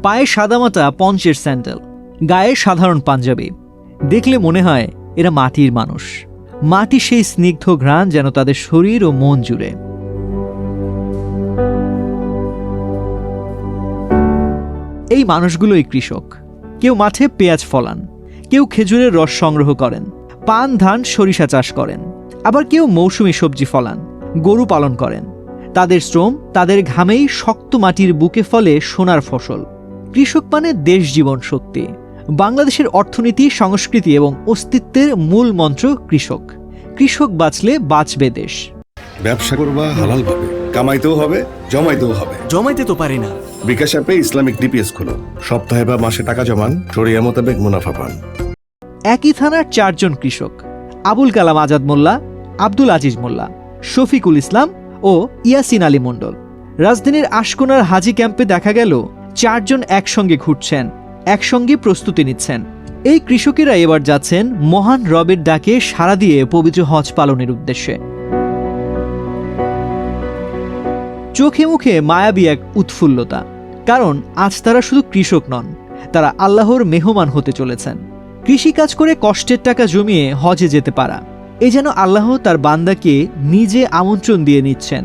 পায়ে সাদামাটা পঞ্চের স্যান্ডেল, গায়ে সাধারণ পাঞ্জাবি। দেখলে মনে হয় এরা মাটির মানুষ। মাটি সেই স্নিগ্ধ ঘ্রাণ যেন তাদের শরীর ও মন জুড়ে। এই মানুষগুলোই কৃষক। কেউ মাঠে পেঁয়াজ ফলান, কেউ খেজুরের রস সংগ্রহ করেন, পান, ধান, সরিষা চাষ করেন, আবার কেউ মৌসুমী সবজি ফলান, গরু পালন করেন। তাদের শ্রম, তাদের ঘামেই শক্ত মাটির বুকে ফলে সোনার ফসল। কৃষক মানে দেশ জীবন শক্তি। বাংলাদেশের অর্থনীতি, সংস্কৃতি এবং অস্তিত্বের মূল মন্ত্র কৃষক। কৃষক বাঁচলে বাঁচবে দেশ। ব্যবসা করবা হালাল ভাবে, কামাইতেও হবে, জমাইতেও হবে। জমাইতে তো পারি না। বিকাশ অ্যাপে ইসলামিক ডিপিএস খোলো, সপ্তাহে বা মাসে টাকা জমান, শরিয়া মোতাবেক মুনাফা পান। একই থানার 4 জন কৃষক, আবুল কালাম আজাদ মোল্লা, আব্দুল আজিজ মোল্লা, শফিকুল ইসলাম ও ইয়াসিন আলী মণ্ডল। রাজধানীর আশকোনার হাজি ক্যাম্পে দেখা গেল 4 জন একসঙ্গে ঘুরছেন, একসঙ্গে প্রস্তুতি নিচ্ছেন। এই কৃষকেরা এবার যাচ্ছেন মহান রবের ডাকে সাড়া দিয়ে পবিত্র হজ পালনের উদ্দেশ্যে। চোখে মুখে মায়াবী এক উৎফুল্লতা, কারণ আজ তারা শুধু কৃষক নন, তারা আল্লাহর মেহমান হতে চলেছেন। কৃষিকাজ করে কষ্টের টাকা জমিয়ে হজে যেতে পারা, এই যেন আল্লাহ তার বান্দাকে নিজে আমন্ত্রণ দিয়ে নিচ্ছেন।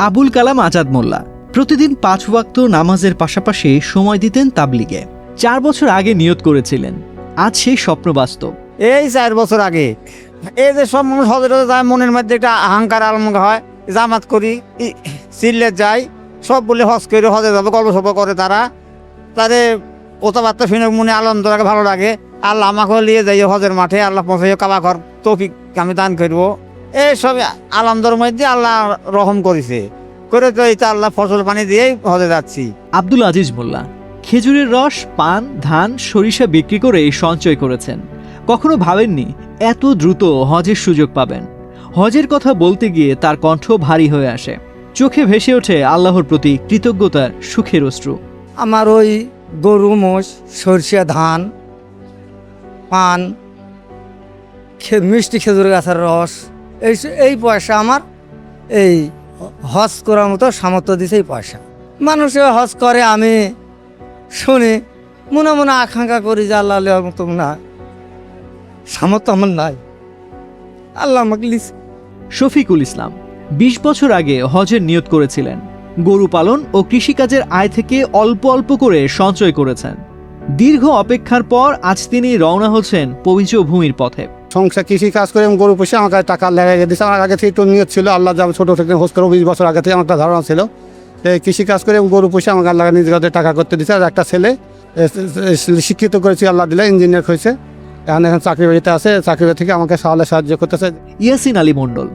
আবুল কালাম আজাদ মোল্লা প্রতিদিন 5 ওয়াক্ত নামাজের পাশাপাশি সময় দিতেন তাবলিগে। 4 বছর আগে নিয়ত করেছিলেন, আজ সেই স্বপ্ন বাস্তব। এই 4 বছর আগে এই যে সব মানুষ হজরে যায়, মনের মধ্যে একটা আহংকার আলমকা হয়, জামাত করি, সিল্লে যাই, সব বলে হজ করে হজে যাবে, গল্প সল্প করে তারা। তাদের কথাবার্তা শুনে মনে আনন্দ লাগে, ভালো লাগে। আল্লাহ আমাকেও নিয়ে যাই হজের মাঠে, আল্লাহ পৌঁছাই কাবা ঘর তৌফিক আমি দান করবো। এই সব আনন্দের মধ্যে আল্লাহ রহম করেছে, করে তো এইটা আল্লাহ ফসল পানি দিয়েই হজে যাচ্ছি। আব্দুল আজিজ মোল্লা খেজুরের রস, পান, ধান, সরিষা বিক্রি করে সঞ্চয় করেছেন। কখনো ভাবেননি এত দ্রুত হজের সুযোগ পাবেন। হজের কথা বলতে গিয়ে তার কণ্ঠ ভারী হয়ে আসে, চোখে ভেসে ওঠে আল্লাহর প্রতি কৃতজ্ঞতার সুখের অশ্রু। আমার ওই গরু, মোষ, সরষে, ধান, পান, মিষ্টি খেজুর গাছের রস, এই পয়সা আমার এই হজ করার মতো সামর্থ্য দিছে। এই পয়সা মানুষে হজ করে, আমি শুনি, মনে মনে আকাঙ্ক্ষা করি যে আল্লাহ মতো না, সামর্থ্য আমার নাই, আল্লাহ আমাকে লিখছে। শফিকুল ইসলাম 20 বছর আগে হজের নিয়ত করেছিলেন। গরু পালন ও কৃষিকাজের আয় থেকে অল্প অল্প করে সঞ্চয় করেছেন। দীর্ঘ অপেক্ষার পর আজ তিনি রওনা হচ্ছেন পবিত্র ভূমির পথে। সংসার কৃষি কাজ করে এবং গরু পুষে আমার টাকা লেগে দিয়েছে। আমার আগে থেকে একটু নিয়ত ছিল, আল্লাহ যাবে ছোটো থেকে হোস করে 20 বছর আগে থেকে আমার একটা ধারণা ছিল কৃষি কাজ করে এবং গরু পুষে আমাকে আল্লাহ নিজের হাতে টাকা করতে দিচ্ছে। আর একটা ছেলে শিক্ষিত করেছি, আল্লাহ দিলে ইঞ্জিনিয়ার হয়েছে, এখন চাকরি বাড়িতে আছে, চাকরি বাড়ি থেকে আমাকে সাহায্য করতেছে। ইয়াসিন আলী মণ্ডল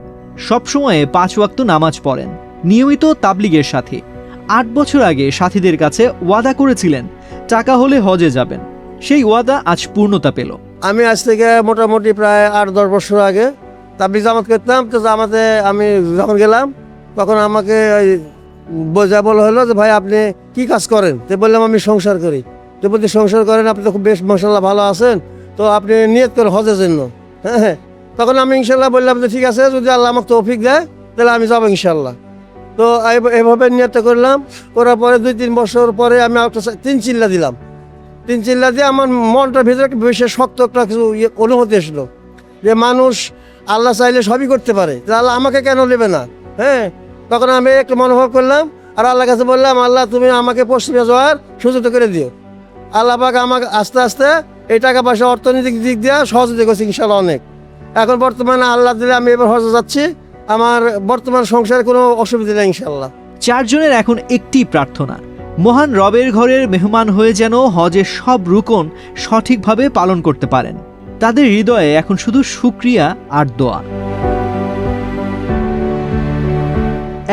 সবসময় 5 ওয়াক্ত নামাজ পড়েন, নিয়মিত তাবলিগের সাথী। 8 বছর আগে সাথীদের কাছে ওয়াদা করেছিলেন টাকা হলে হজে যাবেন। সেই ওয়াদা আজ পূর্ণতা পেল। আমি আজ থেকে মোটামুটি প্রায় 8-10 বছর আগে তাবলিগ জামাত করতাম। তো জামাতে আমি যখন গেলাম তখন আমাকে বোঝা বলা হলো যে ভাই আপনি কি কাজ করেন? তো বললাম আমি সংসার করি। তো বলতে সংসার করেন, আপনি তো খুব বেশ মাশাআল্লাহ ভালো আছেন, তো আপনি নিয়ত করেন হজের জন্য। হ্যাঁ, তখন আমি ইনশাল্লাহ বললাম যে ঠিক আছে, যদি আল্লাহ আমাকে তৌফিক দেয় তাহলে আমি যাবো ইনশাল্লাহ। তো এভাবে নিয়ত করলাম। করার পরে 2-3 বছর পরে আমি একটা 3 চিল্লা দিলাম। 3 চিল্লা দিয়ে আমার মনটার ভিতরে একটা বিশেষ শক্ত একটা কিছু অনুভূতি এসলো যে মানুষ আল্লাহ চাইলে সবই করতে পারে, আল্লাহ আমাকে কেন নেবে না? হ্যাঁ, তখন আমি একটা মনোভাব করলাম আর আল্লাহর কাছে বললাম, আল্লাহ তুমি আমাকে পশ্চিমে যাওয়ার সুযোগ করে দিও। আল্লাহ পাক আমাকে আস্তে আস্তে এই টাকা পয়সা অর্থনৈতিক দিক দিয়ে সহযোগিতা করছি ইনশাল্লাহ অনেক। এখন বর্তমানে আল্লাহ দিলে আমি এবার হজে যাচ্ছি, আমার বর্তমান সংসারে কোনো অসুবিধা নেই ইনশাল্লাহ। 4 জনের এখন একটি প্রার্থনা, মহান রবের ঘরের মেহমান হয়ে যেন হজের সব রুকন সঠিকভাবে পালন করতে পারেন। তাদের হৃদয়ে এখন শুধু শুকরিয়া আর দোয়া।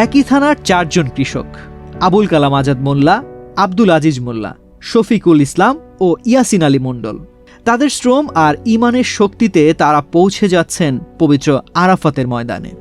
একই থানার 4 জন কৃষক, আবুল কালাম আজাদ মোল্লা, আব্দুল আজিজ মোল্লা, শফিকুল ইসলাম ও ইয়াসিন আলী মণ্ডল। তাদের শ্রম আর ইমানের শক্তিতে তারা পৌঁছে যাচ্ছেন পবিত্র আরাফাতের ময়দানে।